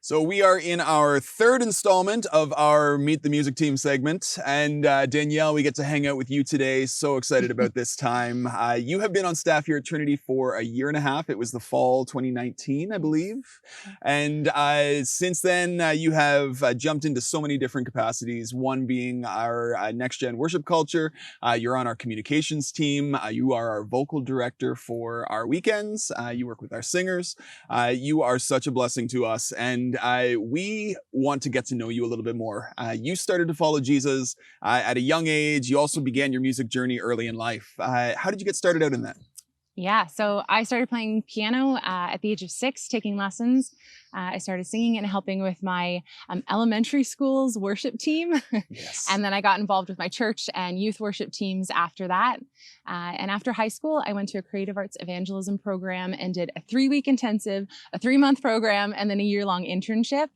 So we are in our third installment of our Meet the Music Team segment. And Danielle, we get to hang out with you today. So excited about this time. You have been on staff here at Trinity for a year and a half. It was the fall 2019, I believe. And since then, you have jumped into so many different capacities, one being our next-gen worship culture. You're on our communications team. You are our vocal director for our weekends. You work with our singers. You are such a blessing to us. And we want to get to know you a little bit more. You started to follow Jesus at a young age. You also began your music journey early in life. How did you get started out in that? Yeah, so I started playing piano at the age of 6, taking lessons. I started singing and helping with my elementary school's worship team. Yes. And then I got involved with my church and youth worship teams after that. And after high school, I went to a creative arts evangelism program and did a 3-week intensive, a 3-month program, and then a year-long internship.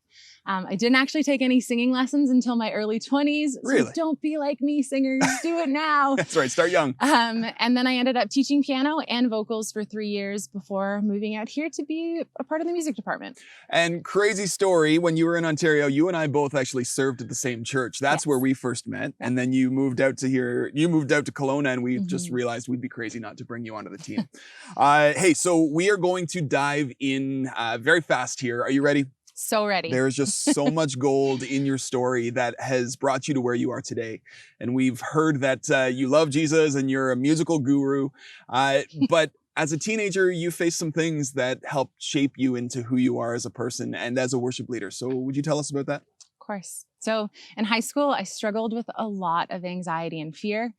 I didn't actually take any singing lessons until my early 20s. Really? So don't be like me, singers. Do it now. That's right. Start young. And then I ended up teaching piano and vocals for 3 years before moving out here to be a part of the music department. And crazy story, when you were in Ontario, you and I both actually served at the same church. That's Yes. where we first met. And then you moved out to here. You moved out to Kelowna, and we just realized we'd be crazy not to bring you onto the team. Hey, so we are going to dive in very fast here. Are you ready? So ready. There's just so much gold in your story that has brought you to where you are today. And we've heard that you love Jesus and you're a musical guru. But as a teenager, you faced some things that helped shape you into who you are as a person and as a worship leader. So would you tell us about that? Of course. So in high school, I struggled with a lot of anxiety and fear.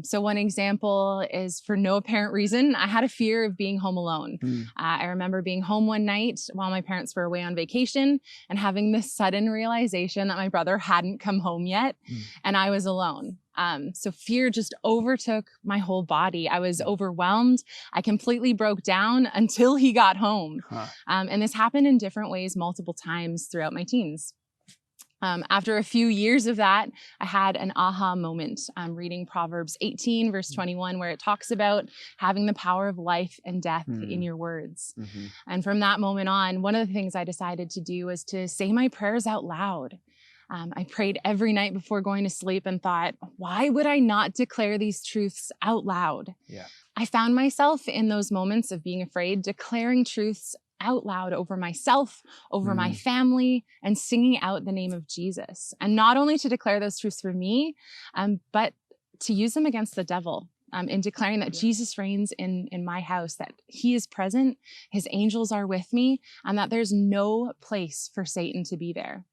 So one example is, for no apparent reason, I had a fear of being home alone. I remember being home one night while my parents were away on vacation and having this sudden realization that my brother hadn't come home yet and I was alone. So fear just overtook my whole body. I was overwhelmed. I completely broke down until he got home. And this happened in different ways multiple times throughout my teens. After a few years of that, I had an aha moment reading Proverbs 18, verse 21, where it talks about having the power of life and death in your words. And from that moment on, one of the things I decided to do was to say my prayers out loud. I prayed every night before going to sleep and thought, why would I not declare these truths out loud? Yeah. I found myself in those moments of being afraid, declaring truths out loud over myself, over my family, and singing out the name of Jesus. And not only to declare those truths for me, but to use them against the devil. In declaring that Jesus reigns in my house, that he is present, his angels are with me, and that there's no place for Satan to be there.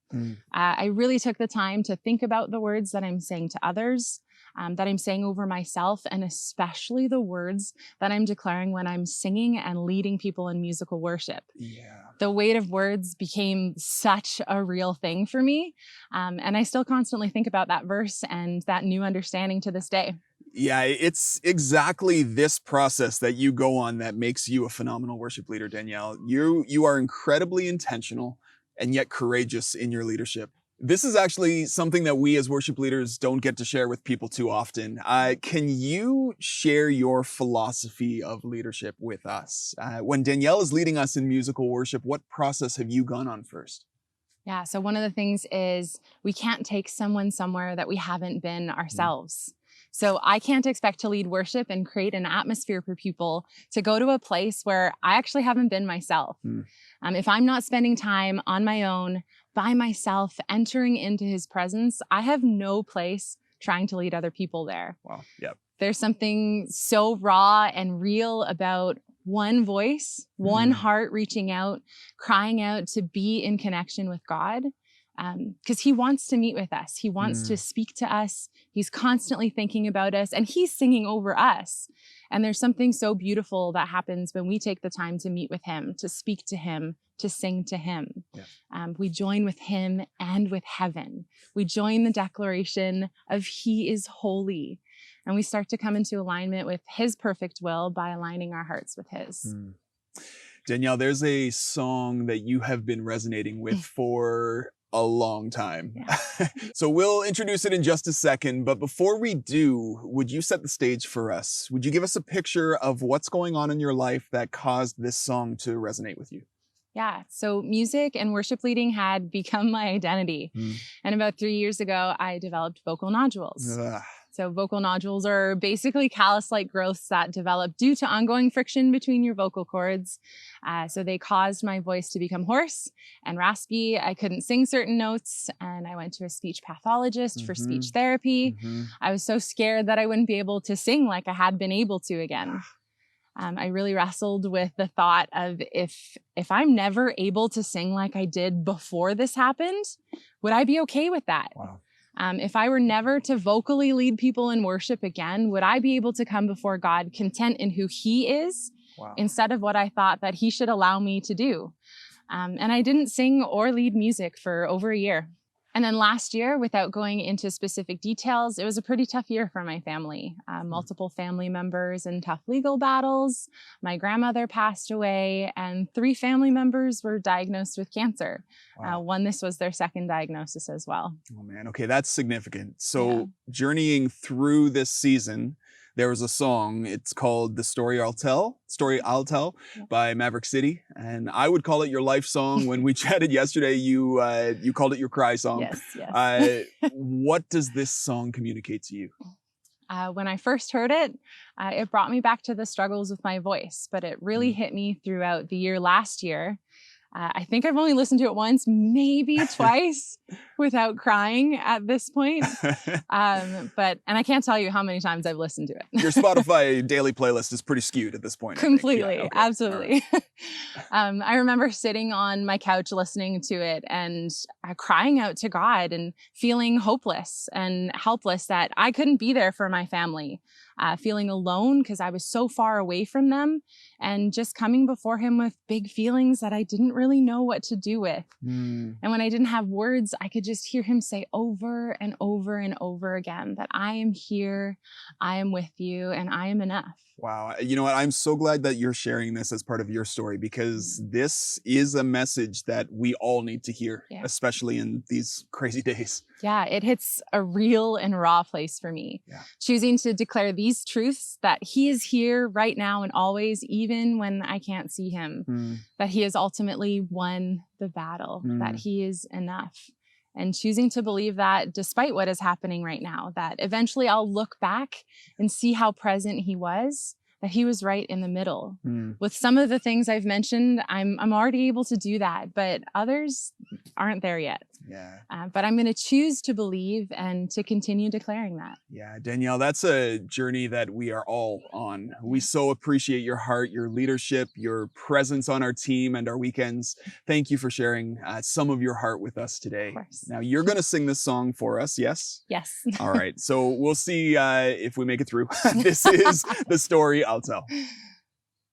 I really took the time to think about the words that I'm saying to others, that I'm saying over myself, and especially the words that I'm declaring when I'm singing and leading people in musical worship. Yeah. The weight of words became such a real thing for me. And I still constantly think about that verse and that new understanding to this day. Yeah, it's exactly this process that you go on that makes you a phenomenal worship leader, Danielle. You are incredibly intentional and yet courageous in your leadership. This is actually something that we as worship leaders don't get to share with people too often. Can you share your philosophy of leadership with us? When Danielle is leading us in musical worship, what process have you gone on first? Yeah, so one of the things is we can't take someone somewhere that we haven't been ourselves. So I can't expect to lead worship and create an atmosphere for people to go to a place where I actually haven't been myself. If I'm not spending time on my own, by myself, entering into his presence, I have no place trying to lead other people there. Wow. Yep. There's something so raw and real about one voice, one heart reaching out, crying out to be in connection with God. Because he wants to meet with us. He wants to speak to us. He's constantly thinking about us, and he's singing over us. And there's something so beautiful that happens when we take the time to meet with him, to speak to him, to sing to him. Yeah. We join with him and with heaven. We join the declaration of he is holy. And we start to come into alignment with his perfect will by aligning our hearts with his. Danielle, there's a song that you have been resonating with for a long time. Yeah. So we'll introduce it in just a second, but before we do, would you set the stage for us? Would you give us a picture of what's going on in your life that caused this song to resonate with you? Yeah. So music and worship leading had become my identity. And about 3 years ago, I developed vocal nodules. Ugh. So vocal nodules are basically callus-like growths that develop due to ongoing friction between your vocal cords. So they caused my voice to become hoarse and raspy. I couldn't sing certain notes, and I went to a speech pathologist for speech therapy. I was so scared that I wouldn't be able to sing like I had been able to again. I really wrestled with the thought of if I'm never able to sing like I did before this happened, would I be okay with that? Wow. If I were never to vocally lead people in worship again, would I be able to come before God content in who He is instead of what I thought that He should allow me to do? And I didn't sing or lead music for over a year. And then last year, without going into specific details, it was a pretty tough year for my family. Multiple family members in tough legal battles. My grandmother passed away, and 3 family members were diagnosed with cancer. Wow. One, this was their second diagnosis as well. Oh man, okay, that's significant. So journeying through this season, there was a song, it's called The Story I'll Tell by Maverick City. And I would call it your life song. When we chatted yesterday, you called it your cry song. Yes. What does this song communicate to you? When I first heard it, it brought me back to the struggles with my voice, but it really hit me throughout the year last year. I think I've only listened to it once, maybe twice, without crying at this point. And I can't tell you how many times I've listened to it. Your Spotify daily playlist is pretty skewed at this point. Completely, absolutely. Right. I remember sitting on my couch listening to it and crying out to God and feeling hopeless and helpless that I couldn't be there for my family. Feeling alone because I was so far away from them, and just coming before Him with big feelings that I didn't really know what to do with. And when I didn't have words, I could just hear Him say over and over and over again that I am here, I am with you, and I am enough. Wow. You know what? I'm so glad that you're sharing this as part of your story, because this is a message that we all need to hear, especially in these crazy days. Yeah, it hits a real and raw place for me. Choosing to declare these truths, that He is here right now and always, even when I can't see Him, that He has ultimately won the battle, that He is enough. And choosing to believe that despite what is happening right now, that eventually I'll look back and see how present He was, that He was right in the middle. With some of the things I've mentioned, I'm already able to do that, but others aren't there yet. But I'm going to choose to believe and to continue declaring that. Yeah, Danielle, that's a journey that we are all on. We so appreciate your heart, your leadership, your presence on our team and our weekends. Thank you for sharing some of your heart with us today. Of course. Now, you're going to sing this song for us, yes? Yes. All right, so we'll see if we make it through. This is The Story I'll Tell.